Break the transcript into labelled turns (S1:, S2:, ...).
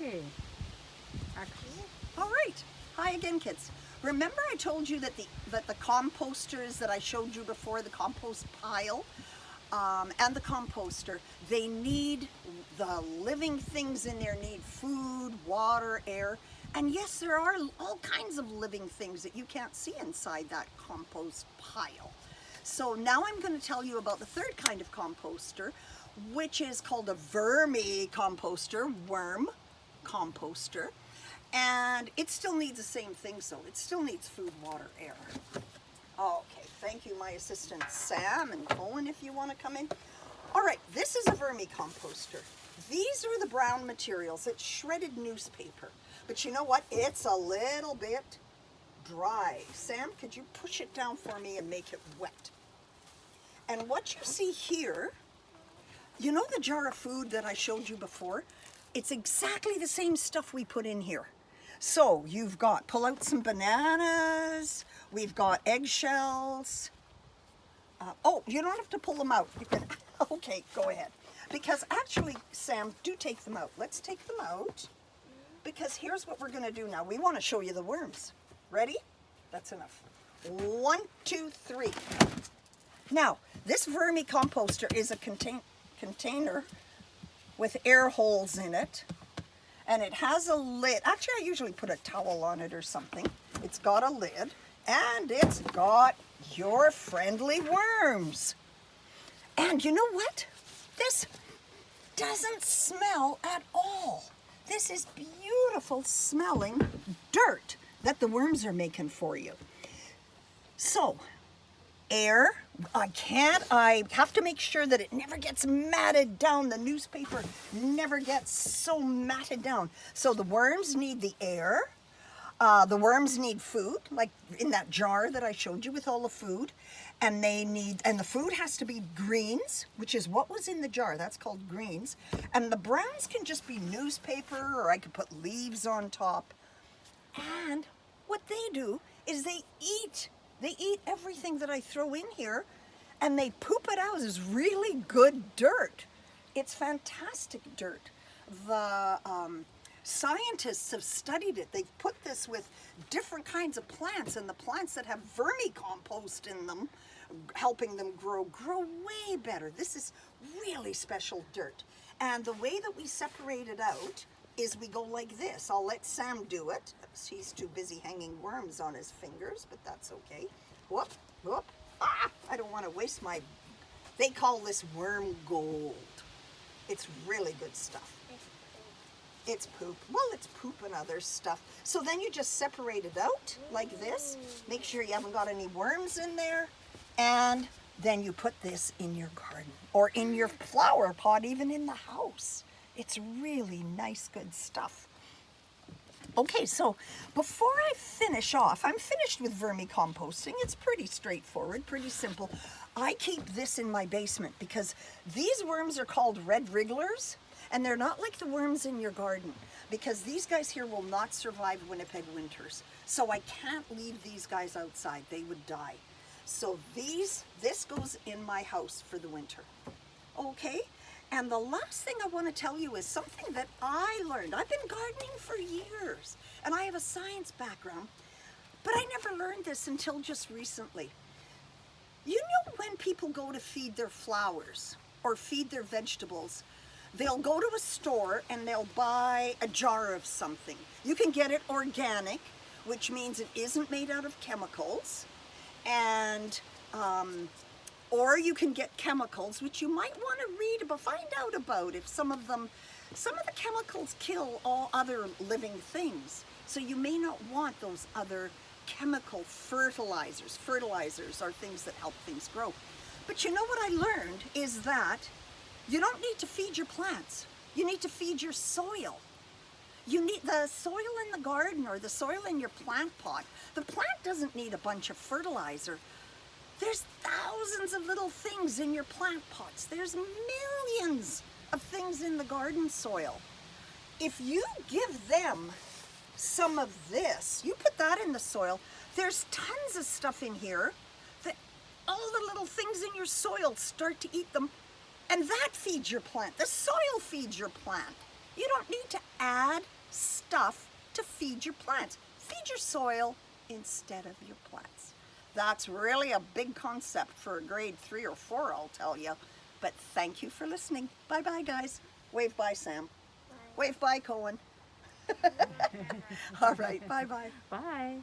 S1: Okay. Excellent.
S2: All right. Hi again, kids. Remember I told you that the composters that I showed you before, the compost pile, and the composter, they need, the living things in there need food, water, air, and yes, there are all kinds of living things that you can't see inside that compost pile. So now I'm going to tell you about the third kind of composter, which is called a vermicomposter, worm composter. And it still needs the same thing, so it still needs food, water, air. Okay, thank you, my assistants Sam and Colin, if you want to come in. All right, this is a vermicomposter. These are the brown materials. It's shredded newspaper. But you know what? It's a little bit dry. Sam, could you push it down for me and make it wet? And what you see here, you know the jar of food that I showed you before? It's exactly the same stuff we put in here. So you've got, pull out some bananas, we've got eggshells. Oh, you don't have to pull them out. You can, okay, go ahead. Because actually, Sam, do take them out. Let's take them out. Because here's what we're gonna do now. We wanna show you the worms. Ready? That's enough. 1, 2, 3. Now, this vermicomposter is a container with air holes in it. And it has a lid. Actually, I usually put a towel on it or something. It's got a lid, and it's got your friendly worms. And you know what? This doesn't smell at all. This is beautiful smelling dirt that the worms are making for you. So, air, I have to make sure that it never gets matted down. The newspaper never gets so matted down. So the worms need the air. The worms need food, like in that jar that I showed you with all the food. And the food has to be greens, which is what was in the jar. That's called greens. And the browns can just be newspaper, or I could put leaves on top. And what they do is they eat everything that I throw in here, and they poop it out as really good dirt. It's fantastic dirt. The scientists have studied it. They've put this with different kinds of plants, and the plants that have vermicompost in them, helping them grow way better. This is really special dirt. And the way that we separate it out is we go like this. I'll let Sam do it. He's too busy hanging worms on his fingers, but that's okay. Whoop, whoop. Ah, I don't want to waste my, they call this worm gold. It's really good stuff. It's poop. Well, it's poop and other stuff. So then you just separate it out like this. Make sure you haven't got any worms in there. And then you put this in your garden or in your flower pot, even in the house. It's really nice, good stuff. Okay, so before I finish off, I'm finished with vermicomposting. It's pretty straightforward, pretty simple. I keep this in my basement because these worms are called red wrigglers, and they're not like the worms in your garden because these guys here will not survive Winnipeg winters. So I can't leave these guys outside. They would die. So this goes in my house for the winter. Okay? And the last thing I want to tell you is something that I learned. I've been gardening for years, and I have a science background, but I never learned this until just recently. You know when people go to feed their flowers or feed their vegetables, they'll go to a store and they'll buy a jar of something. You can get it organic, which means it isn't made out of chemicals, and or you can get chemicals, which you might want to read about, find out about if some of the chemicals kill all other living things. So you may not want those other chemical fertilizers. Fertilizers are things that help things grow. But you know what I learned is that you don't need to feed your plants. You need to feed your soil. You need the soil in the garden or the soil in your plant pot. The plant doesn't need a bunch of fertilizer. There's thousands of little things in your plant pots. There's millions of things in the garden soil. If you give them some of this, you put that in the soil, there's tons of stuff in here that all the little things in your soil start to eat them, and that feeds your plant. The soil feeds your plant. You don't need to add stuff to feed your plants. Feed your soil instead of your plants. That's really a big concept for a grade 3 or 4, I'll tell you. But thank you for listening. Bye-bye, guys. Wave bye, Sam.
S1: Bye.
S2: Wave bye, Cohen. All right, bye-bye.
S1: Bye.